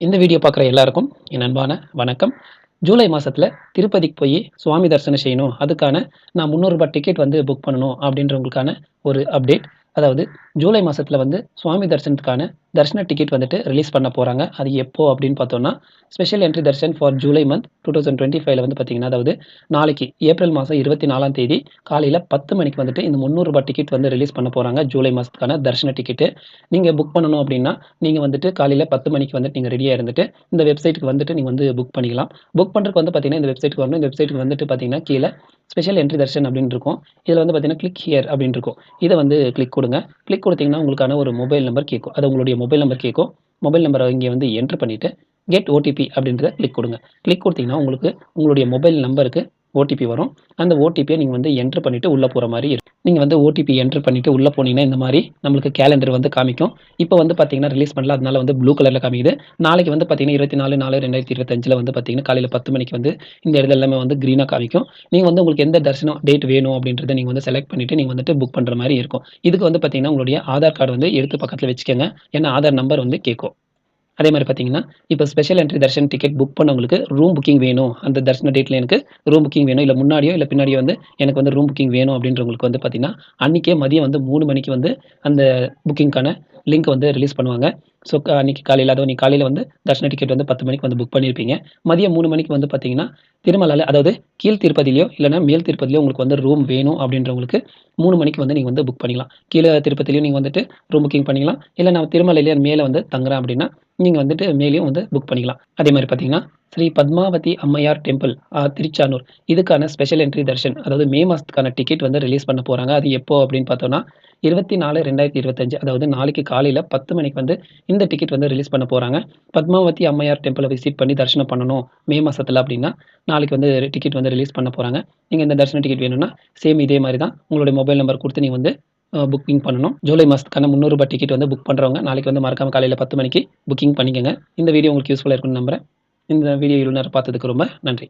இந்த வீடியோ பார்க்குற எல்லாருக்கும் என் அன்பான வணக்கம். ஜூலை மாசத்துல திருப்பதிக்கு போய் சுவாமி தரிசனம் செய்யணும். அதுக்கான நான் ரூ. 300 டிக்கெட் வந்து புக் பண்ணணும் அப்படின்றவங்களுக்கான ஒரு அப்டேட். அதாவது ஜூலை மாசத்துல வந்து சுவாமி தரிசனத்துக்கான தரிசன டிக்கெட் வந்துட்டு ரிலீஸ் பண்ண போறாங்க. அது எப்போ அப்படின்னு பார்த்தோம்னா, special entry Darshan for July month 2025ல வந்து பார்த்தீங்கன்னா, அதாவது நாளைக்கு ஏப்ரல் மாதம் 24ஆம் தேதி காலையில 10 மணிக்கு வந்துட்டு இந்த ரூ. 300 டிக்கெட் வந்து ரிலீஸ் பண்ண போறாங்க. ஜூலை மாசத்துக்கான தரிசன டிக்கெட்டு. நீங்க புக் பண்ணணும் அப்படின்னா, நீங்க வந்துட்டு காலையில 10 மணிக்கு வந்துட்டு நீங்க ரெடியா இருந்துட்டு, இந்த வெப்சைட்க்கு வந்துட்டு நீங்க வந்து புக் பண்ணிக்கலாம். புக் பண்றதுக்கு வந்து பார்த்தீங்கன்னா, இந்த வெப்சைட்க்கு வரணும். இந்த வெப்சைட்க்கு வந்துட்டு பார்த்தீங்கன்னா, கீழ ஸ்பெஷல் என்ட்ரி தர்ஷன் அப்படின்னு இருக்கும். இதுல வந்து பார்த்தீங்கன்னா, கிளிக் ஹியர் அப்படின்னு இருக்கும். இத வந்து கிளிக் குடுங்க. கிளிக் குடுத்தீங்கன்னா, உங்களுக்கான ஒரு மொபைல் நம்பர் கேட்கும். அது உங்களுடைய மொபைல் நம்பர் கேட்கும். மொபைல் நம்பர இங்க வந்து என்டர் பண்ணிட்டு, கெட் ஓடிபி அப்படின்றத கிளிக் குடுங்க. கிளிக் குடுத்தீங்கன்னா, உங்களுக்கு உங்களுடைய மொபைல் நம்பருக்கு ஓடிபி வரும். அந்த ஓடிபிய நீங்க வந்து என்டர் பண்ணிட்டு உள்ள போற மாரி இருக்கும். நீங்க வந்து ஓடிபி என்டர் பண்ணிட்டு உள்ள போனீங்கன்னா, இந்த மாரி நம்மளுக்கு கேலண்டர் வந்து காமிக்கும். இப்ப வந்து பார்த்தீங்கன்னா, ரிலீஸ் பண்ணல. அதனால வந்து ப்ளூ கலர்ல காமிக்குது. நாளைக்கு வந்து பார்த்தீங்கன்னா, 24/4/2025ல வந்து பார்த்தீங்கன்னா, காலையில 10 மணிக்கு வந்து இந்த இடத்துல எல்லாமே வந்து கிரீனா காமிக்கும். நீங்க வந்து உங்களுக்கு எந்த தரிசனம் டேட் வேணும் அப்படின்றத நீங்க வந்து செலக்ட் பண்ணிட்டு, நீங்க வந்துட்டு புக் பண்ற மாரி இருக்கும். இதுக்கு வந்து பார்த்தீங்கன்னா, உங்களுடைய ஆதார் கார்டு வந்து எடுத்து பக்கத்துல வச்சுக்கங்க. ஏன்னா ஆதார் நம்பர் வந்து கேட்கும். அதே மாரி பார்த்தீங்கன்னா, இப்ப special entry Darshan ticket book பண்ணவங்களுக்கு ரூம் புக்கிங் வேணும். அந்த தரிசன டேட்ல எனக்கு ரூம் புக்கிங் வேணும். இல்ல முன்னாடியோ, இல்ல பின்னாடியோ வந்து எனக்கு வந்து ரூம் புக்கிங் வேணும் அப்படின்றவங்களுக்கு வந்து பார்த்தீங்கன்னா, அன்னைக்கே மதியம் வந்து 3 மணிக்கு வந்து அந்த புக்கிங்க்கான லிங்க் வந்து ரிலீஸ் பண்ணுவாங்க. ஸோ அன்னைக்கு காலையில அதுவும் நீங்க காலையில வந்து தர்ஷன டிக்கெட் வந்து 10 மணிக்கு வந்து புக் பண்ணியிருப்பீங்க. மதியம் 3 மணிக்கு வந்து பார்த்தீங்கன்னா, திருமலால அதாவது கீழ் திருப்பதியிலயோ, இல்லன்னா மேல் திருப்பதியிலயோ உங்களுக்கு வந்து ரூம் வேணும் அப்படின்றவங்களுக்கு 3 மணிக்கு வந்து நீங்க வந்து புக் பண்ணிக்கலாம். கீழ திருப்பதியிலயும் நீங்க வந்துட்டு ரூம் புக்கிங் பண்ணிக்கலாம். இல்ல நான் திருமலையில மேல வந்து தங்குறேன் அப்படின்னா, நீங்க வந்துட்டு மேலயும் வந்து புக் பண்ணிக்கலாம். அதே மாரி பார்த்தீங்கன்னா, ஸ்ரீ பத்மாவதி அம்மையார் டெம்பிள் திருச்சானூர். இதுக்கான ஸ்பெஷல் என்ட்ரி தர்ஷன் அதாவது மே மாசத்துக்கான டிக்கெட் வந்து ரிலீஸ் பண்ண போறாங்க. அது எப்போ அப்படின்னு பார்த்தோம்னா, 24/2025 அதாவது நாளைக்கு காலையில 10 மணிக்கு வந்து இந்த டிக்கெட் வந்து ரிலீஸ் பண்ண போறாங்க. பத்மாவதி அம்மையார் டெம்பிள விசிட் பண்ணி தரிசனம் பண்ணணும் மே மாசத்துல அப்படின்னா, நாளைக்கு வந்து டிக்கெட் வந்து ரிலீஸ் பண்ண போறாங்க. நீங்க இந்த தரிசன டிக்கெட் வேணும்னா, சேம் இதே மாரி தான் உங்களுடைய மொபைல் நம்பர் குடுத்து நீங்க வந்து புக்கிங் பண்ணணும். ஜூலை மாசத்துக்கான ரூ. 300 டிக்கெட் வந்து புக் பண்றவங்க, நாளைக்கு வந்து மறக்காம காலையில 10 மணிக்கு புக்கிங் பண்ணிக்கங்க. இந்த வீடியோ உங்களுக்கு யூஸ்ஃபுல்லா இருக்கும்னு நம்புறேன். இந்த வீடியோ இவ்வளவு நேரம் பார்த்ததுக்கு ரொம்ப நன்றி.